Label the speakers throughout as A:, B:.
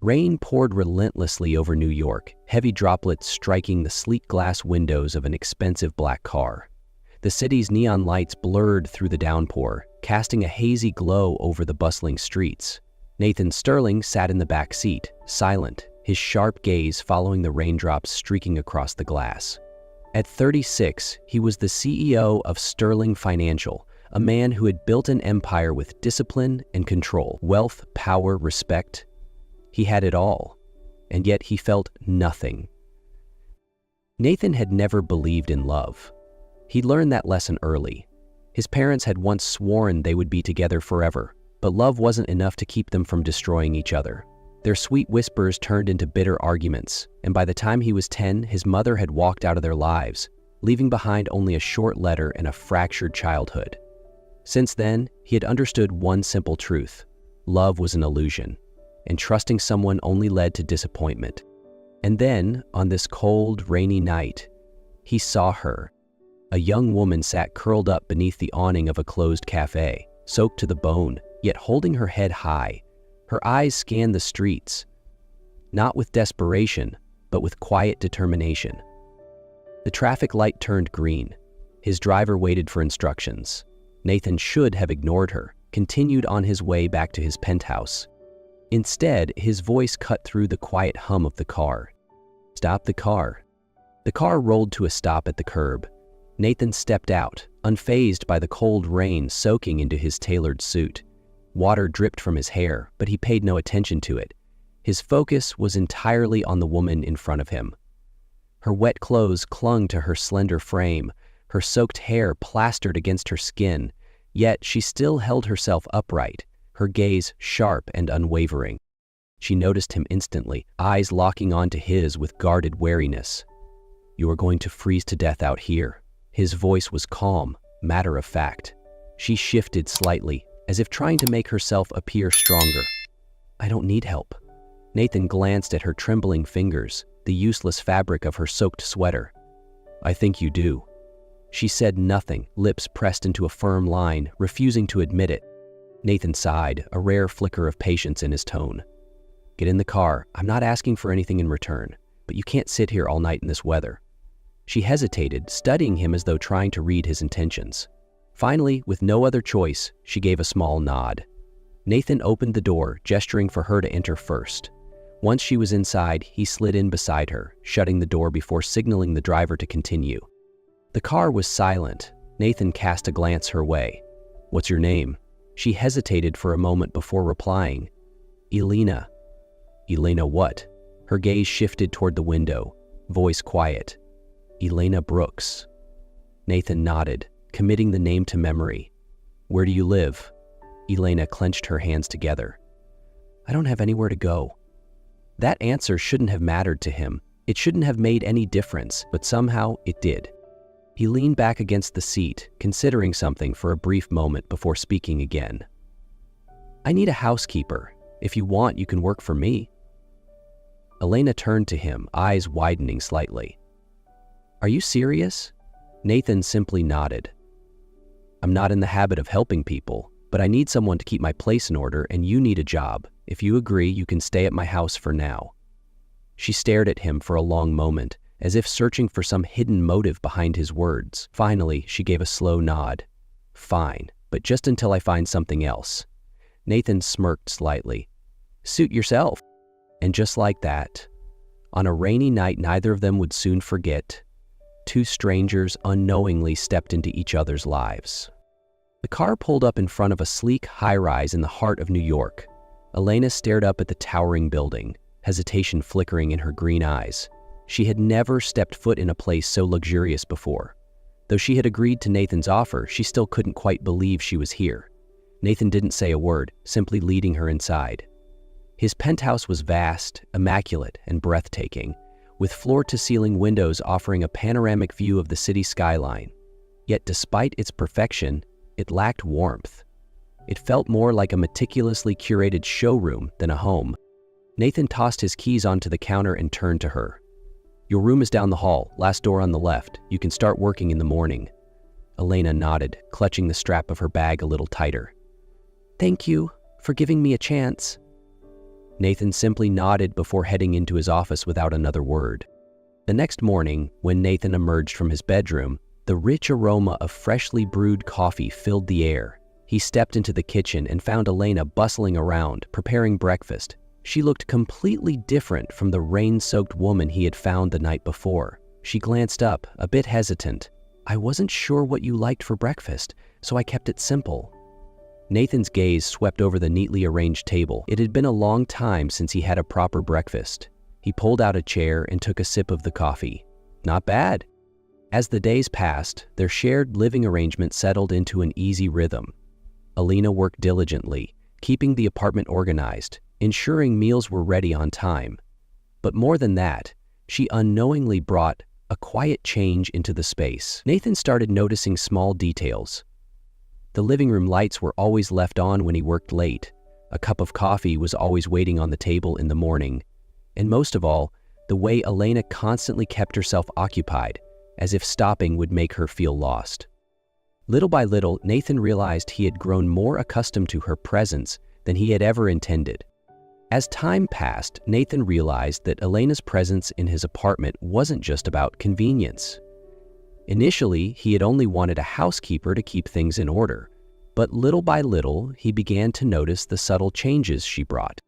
A: Rain poured relentlessly over New York, heavy droplets striking the sleek glass windows of an expensive black car. The city's neon lights blurred through the downpour, casting a hazy glow over the bustling streets. Nathan Sterling sat in the back seat, silent, his sharp gaze following the raindrops streaking across the glass. At 36, he was the CEO of Sterling Financial, a man who had built an empire with discipline and control, wealth, power, respect. He had it all, and yet he felt nothing. Nathan had never believed in love. He learned that lesson early. His parents had once sworn they would be together forever, but love wasn't enough to keep them from destroying each other. Their sweet whispers turned into bitter arguments, and by the time he was 10, his mother had walked out of their lives, leaving behind only a short letter and a fractured childhood. Since then, he had understood one simple truth: love was an illusion, and trusting someone only led to disappointment. And then, on this cold, rainy night, he saw her. A young woman sat curled up beneath the awning of a closed cafe, soaked to the bone, yet holding her head high. Her eyes scanned the streets, not with desperation, but with quiet determination. The traffic light turned green. His driver waited for instructions. Nathan should have ignored her, continued on his way back to his penthouse. Instead, his voice cut through the quiet hum of the car. "Stop the car." The car rolled to a stop at the curb. Nathan stepped out, unfazed by the cold rain soaking into his tailored suit. Water dripped from his hair, but he paid no attention to it. His focus was entirely on the woman in front of him. Her wet clothes clung to her slender frame, her soaked hair plastered against her skin, yet she still held herself upright, her gaze sharp and unwavering. She noticed him instantly, eyes locking onto his with guarded wariness. "You are going to freeze to death out here." His voice was calm, matter of fact. She shifted slightly, as if trying to make herself appear stronger. "I don't need help." Nathan glanced at her trembling fingers, the useless fabric of her soaked sweater. "I think you do." She said nothing, lips pressed into a firm line, refusing to admit it. Nathan sighed, a rare flicker of patience in his tone. "Get in the car. I'm not asking for anything in return, but you can't sit here all night in this weather." She hesitated, studying him as though trying to read his intentions. Finally, with no other choice, she gave a small nod. Nathan opened the door, gesturing for her to enter first. Once she was inside, he slid in beside her, shutting the door before signaling the driver to continue. The car was silent. Nathan cast a glance her way. "What's your name?" She hesitated for a moment before replying. "Elena." "Elena what?" Her gaze shifted toward the window, voice quiet. "Elena Brooks." Nathan nodded, committing the name to memory. "Where do you live?" Elena clenched her hands together. "I don't have anywhere to go." That answer shouldn't have mattered to him. It shouldn't have made any difference, but somehow it did. He leaned back against the seat, considering something for a brief moment before speaking again. "I need a housekeeper. If you want, you can work for me." Elena turned to him, eyes widening slightly. "Are you serious?" Nathan simply nodded. "I'm not in the habit of helping people, but I need someone to keep my place in order, and you need a job. If you agree, you can stay at my house for now." She stared at him for a long moment, as if searching for some hidden motive behind his words. Finally, she gave a slow nod. "Fine, but just until I find something else." Nathan smirked slightly. "Suit yourself." And just like that, on a rainy night neither of them would soon forget, two strangers unknowingly stepped into each other's lives. The car pulled up in front of a sleek high-rise in the heart of New York. Elena stared up at the towering building, hesitation flickering in her green eyes. She had never stepped foot in a place so luxurious before. Though she had agreed to Nathan's offer, she still couldn't quite believe she was here. Nathan didn't say a word, simply leading her inside. His penthouse was vast, immaculate, and breathtaking, with floor-to-ceiling windows offering a panoramic view of the city skyline. Yet despite its perfection, it lacked warmth. It felt more like a meticulously curated showroom than a home. Nathan tossed his keys onto the counter and turned to her. "Your room is down the hall, last door on the left. You can start working in the morning." Elena nodded, clutching the strap of her bag a little tighter. "Thank you for giving me a chance." Nathan simply nodded before heading into his office without another word. The next morning, when Nathan emerged from his bedroom, the rich aroma of freshly brewed coffee filled the air. He stepped into the kitchen and found Elena bustling around, preparing breakfast. She looked completely different from the rain-soaked woman he had found the night before. She glanced up, a bit hesitant. "I wasn't sure what you liked for breakfast, so I kept it simple." Nathan's gaze swept over the neatly arranged table. It had been a long time since he had a proper breakfast. He pulled out a chair and took a sip of the coffee. Not bad. As the days passed, their shared living arrangement settled into an easy rhythm. Elena worked diligently, keeping the apartment organized, ensuring meals were ready on time. But more than that, she unknowingly brought a quiet change into the space. Nathan started noticing small details. The living room lights were always left on when he worked late. A cup of coffee was always waiting on the table in the morning. And most of all, the way Elena constantly kept herself occupied, as if stopping would make her feel lost. Little by little, Nathan realized he had grown more accustomed to her presence than he had ever intended. As time passed, Nathan realized that Elena's presence in his apartment wasn't just about convenience. Initially, he had only wanted a housekeeper to keep things in order, but little by little, he began to notice the subtle changes she brought.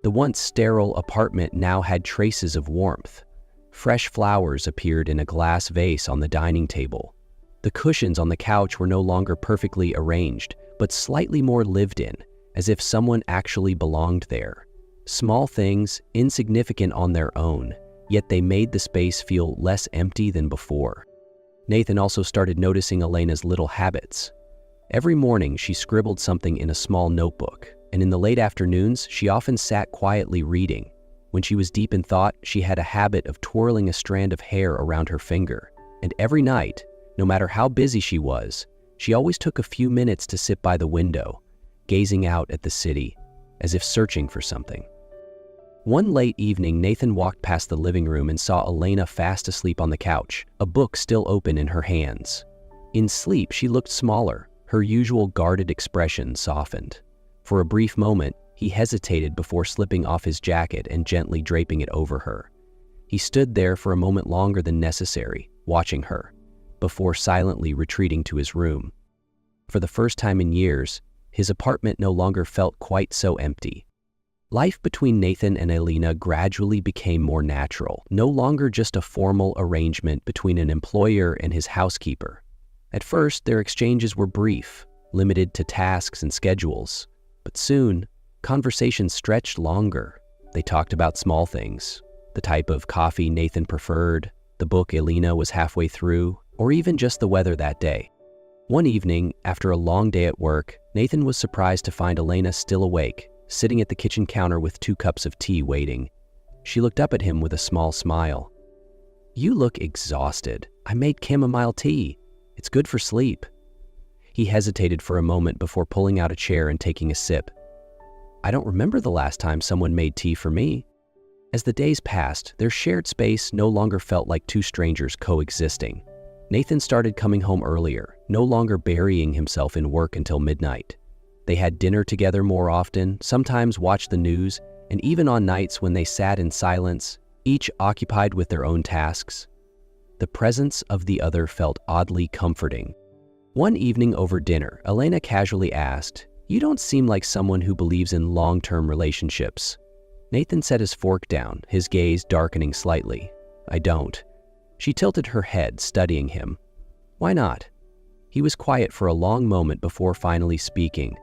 A: The once sterile apartment now had traces of warmth. Fresh flowers appeared in a glass vase on the dining table. The cushions on the couch were no longer perfectly arranged, but slightly more lived in, as if someone actually belonged there. Small things, insignificant on their own, yet they made the space feel less empty than before. Nathan also started noticing Elena's little habits. Every morning, she scribbled something in a small notebook, and in the late afternoons, she often sat quietly reading. When she was deep in thought, she had a habit of twirling a strand of hair around her finger. And every night, no matter how busy she was, she always took a few minutes to sit by the window, gazing out at the city, as if searching for something. One late evening, Nathan walked past the living room and saw Elena fast asleep on the couch, a book still open in her hands. In sleep, she looked smaller, her usual guarded expression softened. For a brief moment, he hesitated before slipping off his jacket and gently draping it over her. He stood there for a moment longer than necessary, watching her, before silently retreating to his room. For the first time in years, his apartment no longer felt quite so empty. Life between Nathan and Elena gradually became more natural, no longer just a formal arrangement between an employer and his housekeeper. At first, their exchanges were brief, limited to tasks and schedules. But soon, conversations stretched longer. They talked about small things, the type of coffee Nathan preferred, the book Elena was halfway through, or even just the weather that day. One evening, after a long day at work, Nathan was surprised to find Elena still awake, sitting at the kitchen counter with 2 cups of tea waiting. She looked up at him with a small smile. "You look exhausted. I made chamomile tea. It's good for sleep." He hesitated for a moment before pulling out a chair and taking a sip. "I don't remember the last time someone made tea for me." As the days passed, their shared space no longer felt like 2 strangers coexisting. Nathan started coming home earlier, no longer burying himself in work until midnight. They had dinner together more often, sometimes watched the news, and even on nights when they sat in silence, each occupied with their own tasks, the presence of the other felt oddly comforting. One evening over dinner, Elena casually asked, "You don't seem like someone who believes in long-term relationships." Nathan set his fork down, his gaze darkening slightly. "I don't." She tilted her head, studying him. "Why not?" He was quiet for a long moment before finally speaking.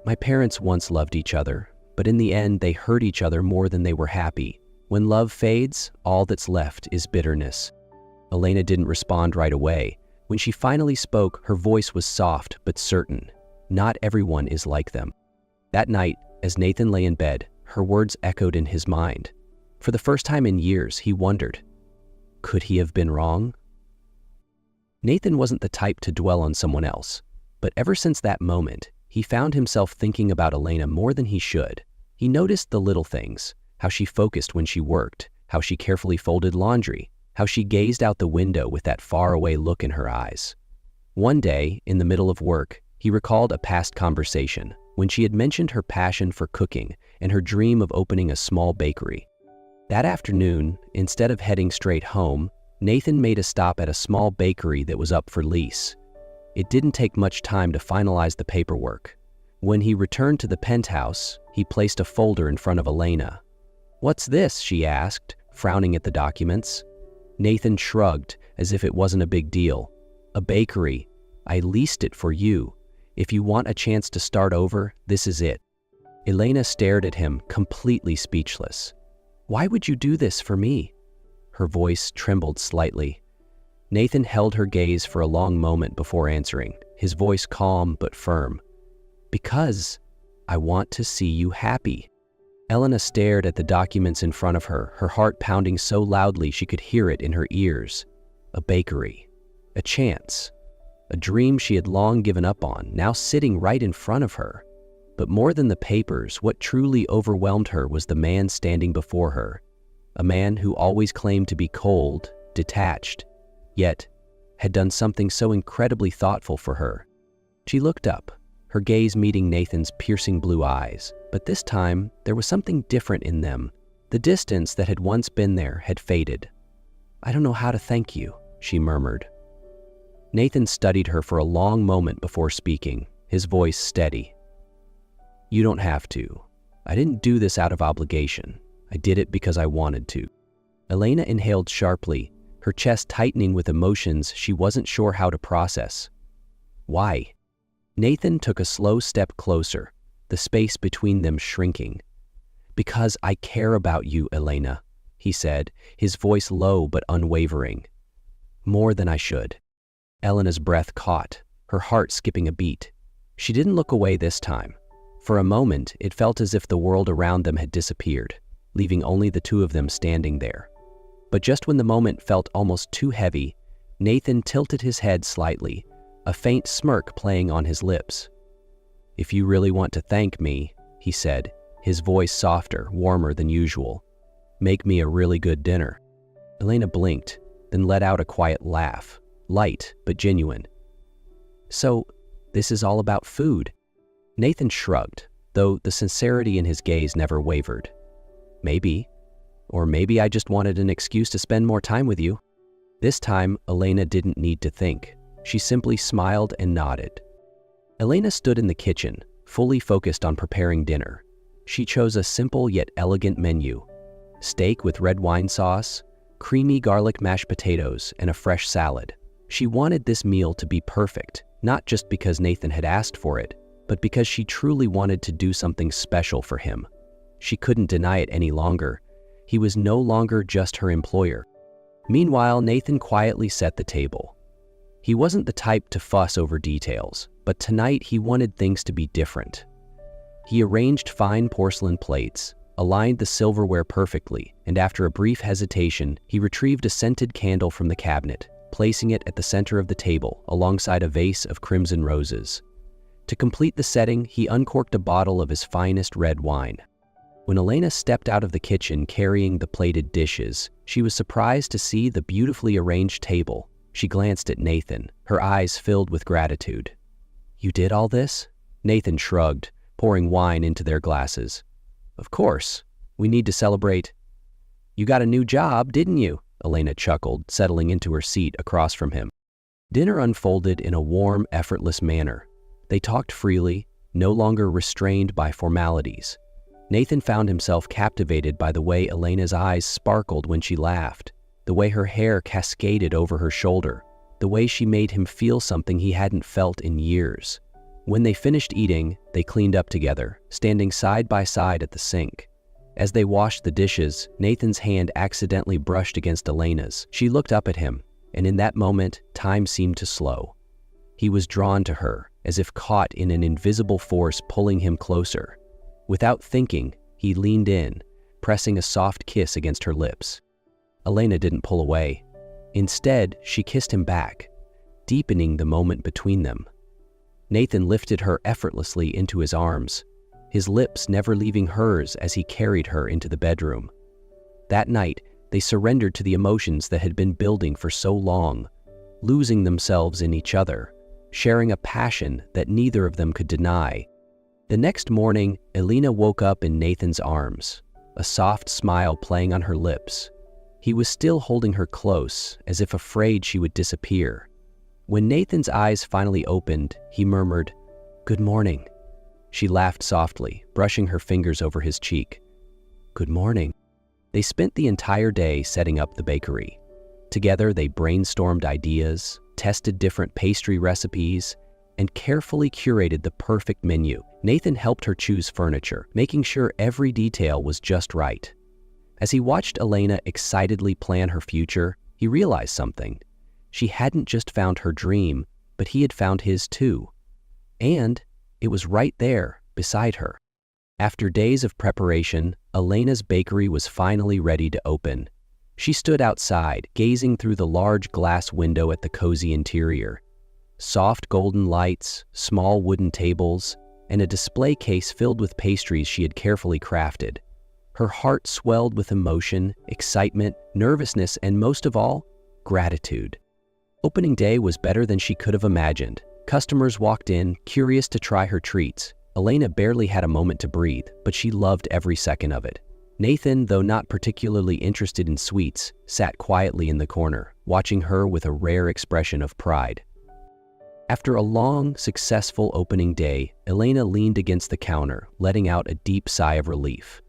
A: "My parents once loved each other, but in the end they hurt each other more than they were happy. When love fades, all that's left is bitterness." Elena didn't respond right away. When she finally spoke, her voice was soft but certain. Not everyone is like them. That night, as Nathan lay in bed, her words echoed in his mind. For the first time in years, he wondered, could he have been wrong? Nathan wasn't the type to dwell on someone else, but ever since that moment, he found himself thinking about Elena more than he should. He noticed the little things, how she focused when she worked, how she carefully folded laundry, how she gazed out the window with that faraway look in her eyes. One day, in the middle of work, he recalled a past conversation. when she had mentioned her passion for cooking and her dream of opening a small bakery. That afternoon, instead of heading straight home, Nathan made a stop at a small bakery that was up for lease. It didn't take much time to finalize the paperwork. When he returned to the penthouse, he placed a folder in front of Elena. "What's this?" she asked, frowning at the documents. Nathan shrugged, as if it wasn't a big deal. "A bakery. I leased it for you. If you want a chance to start over, this is it." Elena stared at him, completely speechless. "Why would you do this for me?" Her voice trembled slightly. Nathan held her gaze for a long moment before answering, his voice calm but firm. "Because I want to see you happy." Elena stared at the documents in front of her, her heart pounding so loudly she could hear it in her ears. A bakery. A chance. A dream she had long given up on, now sitting right in front of her. But more than the papers, what truly overwhelmed her was the man standing before her. A man who always claimed to be cold, detached, yet had done something so incredibly thoughtful for her. She looked up, her gaze meeting Nathan's piercing blue eyes, but this time there was something different in them. The distance that had once been there had faded. "I don't know how to thank you," she murmured. Nathan studied her for a long moment before speaking, his voice steady. "You don't have to. I didn't do this out of obligation. I did it because I wanted to." Elena inhaled sharply, her chest tightening with emotions she wasn't sure how to process. "Why?" Nathan took a slow step closer, the space between them shrinking. "Because I care about you, Elena," he said, his voice low but unwavering. "More than I should." Elena's breath caught, her heart skipping a beat. She didn't look away this time. For a moment, it felt as if the world around them had disappeared, leaving only the two of them standing there. But just when the moment felt almost too heavy, Nathan tilted his head slightly, a faint smirk playing on his lips. "If you really want to thank me," he said, his voice softer, warmer than usual, "make me a really good dinner." Elena blinked, then let out a quiet laugh, light but genuine. "So, this is all about food?" Nathan shrugged, though the sincerity in his gaze never wavered. "Maybe. Or maybe I just wanted an excuse to spend more time with you." This time, Elena didn't need to think. She simply smiled and nodded. Elena stood in the kitchen, fully focused on preparing dinner. She chose a simple yet elegant menu: steak with red wine sauce, creamy garlic mashed potatoes, and a fresh salad. She wanted this meal to be perfect, not just because Nathan had asked for it, but because she truly wanted to do something special for him. She couldn't deny it any longer. He was no longer just her employer. Meanwhile, Nathan quietly set the table. He wasn't the type to fuss over details, but tonight he wanted things to be different. He arranged fine porcelain plates, aligned the silverware perfectly, and after a brief hesitation, he retrieved a scented candle from the cabinet, placing it at the center of the table alongside a vase of crimson roses. To complete the setting, he uncorked a bottle of his finest red wine. When Elena stepped out of the kitchen carrying the plated dishes, she was surprised to see the beautifully arranged table. She glanced at Nathan, her eyes filled with gratitude. "You did all this?" Nathan shrugged, pouring wine into their glasses. "Of course. We need to celebrate." "You got a new job, didn't you?" Elena chuckled, settling into her seat across from him. Dinner unfolded in a warm, effortless manner. They talked freely, no longer restrained by formalities. Nathan found himself captivated by the way Elena's eyes sparkled when she laughed, the way her hair cascaded over her shoulder, the way she made him feel something he hadn't felt in years. When they finished eating, they cleaned up together, standing side by side at the sink. As they washed the dishes, Nathan's hand accidentally brushed against Elena's. She looked up at him, and in that moment, time seemed to slow. He was drawn to her, as if caught in an invisible force pulling him closer. Without thinking, he leaned in, pressing a soft kiss against her lips. Elena didn't pull away. Instead, she kissed him back, deepening the moment between them. Nathan lifted her effortlessly into his arms, his lips never leaving hers as he carried her into the bedroom. That night, they surrendered to the emotions that had been building for so long, losing themselves in each other, sharing a passion that neither of them could deny. The next morning, Elena woke up in Nathan's arms, a soft smile playing on her lips. He was still holding her close, as if afraid she would disappear. When Nathan's eyes finally opened, he murmured, "Good morning." She laughed softly, brushing her fingers over his cheek. "Good morning." They spent the entire day setting up the bakery. Together, they brainstormed ideas, tested different pastry recipes, and carefully curated the perfect menu. Nathan helped her choose furniture, making sure every detail was just right. As he watched Elena excitedly plan her future, he realized something. She hadn't just found her dream, but he had found his too. And it was right there, beside her. After days of preparation, Elena's bakery was finally ready to open. She stood outside, gazing through the large glass window at the cozy interior. Soft golden lights, small wooden tables, and a display case filled with pastries she had carefully crafted. Her heart swelled with emotion, excitement, nervousness, and most of all, gratitude. Opening day was better than she could have imagined. Customers walked in, curious to try her treats. Elena barely had a moment to breathe, but she loved every second of it. Nathan, though not particularly interested in sweets, sat quietly in the corner, watching her with a rare expression of pride. After a long, successful opening day, Elena leaned against the counter, letting out a deep sigh of relief.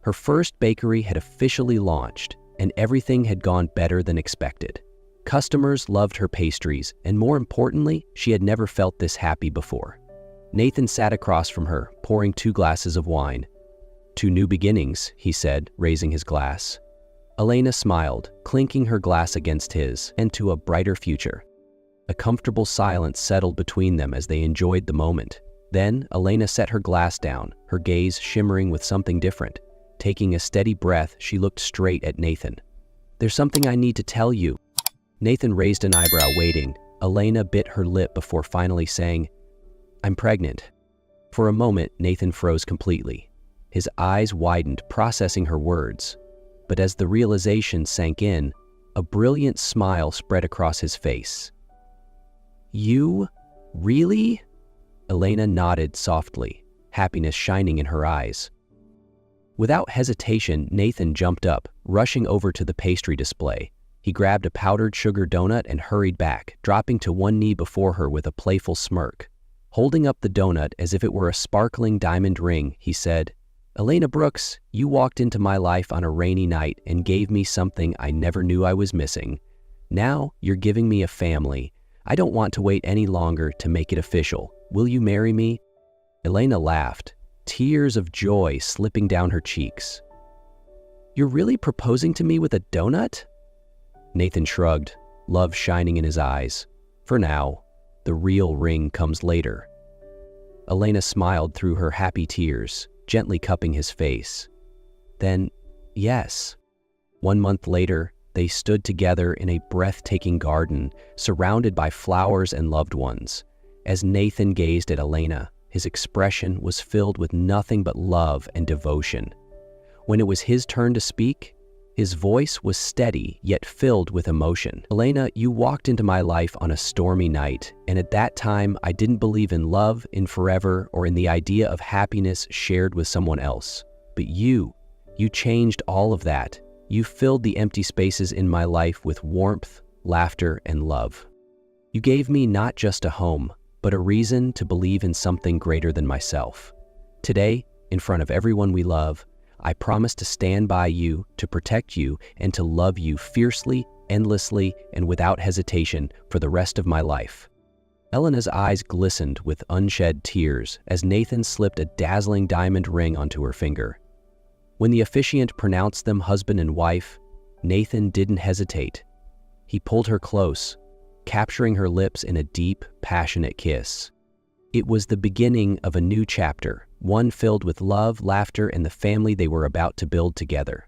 A: Her first bakery had officially launched, and everything had gone better than expected. Customers loved her pastries, and more importantly, she had never felt this happy before. Nathan sat across from her, pouring 2 glasses of wine. "Two new beginnings," he said, raising his glass. Elena smiled, clinking her glass against his, and to a brighter future. A comfortable silence settled between them as they enjoyed the moment. Then, Elena set her glass down, her gaze shimmering with something different. Taking a steady breath, she looked straight at Nathan. "There's something I need to tell you." Nathan raised an eyebrow, waiting. Elena bit her lip before finally saying, "I'm pregnant." For a moment, Nathan froze completely. His eyes widened, processing her words. But as the realization sank in, a brilliant smile spread across his face. "You? Really?" Elena nodded softly, happiness shining in her eyes. Without hesitation, Nathan jumped up, rushing over to the pastry display. He grabbed a powdered sugar donut and hurried back, dropping to one knee before her with a playful smirk. Holding up the donut as if it were a sparkling diamond ring, he said, "Elena Brooks, you walked into my life on a rainy night and gave me something I never knew I was missing. Now you're giving me a family. I don't want to wait any longer to make it official. Will you marry me?" Elena laughed, tears of joy slipping down her cheeks. "You're really proposing to me with a donut?" Nathan shrugged, love shining in his eyes. "For now, the real ring comes later." Elena smiled through her happy tears, gently cupping his face. "Then, yes." 1 month later, they stood together in a breathtaking garden, surrounded by flowers and loved ones. As Nathan gazed at Elena, his expression was filled with nothing but love and devotion. When it was his turn to speak, his voice was steady yet filled with emotion. "Elena, you walked into my life on a stormy night, and at that time I didn't believe in love, in forever, or in the idea of happiness shared with someone else. But you changed all of that. You filled the empty spaces in my life with warmth, laughter, and love. You gave me not just a home, but a reason to believe in something greater than myself. Today, in front of everyone we love, I promise to stand by you, to protect you, and to love you fiercely, endlessly, and without hesitation for the rest of my life." Elena's eyes glistened with unshed tears as Nathan slipped a dazzling diamond ring onto her finger. When the officiant pronounced them husband and wife, Nathan didn't hesitate. He pulled her close, capturing her lips in a deep, passionate kiss. It was the beginning of a new chapter, one filled with love, laughter, and the family they were about to build together.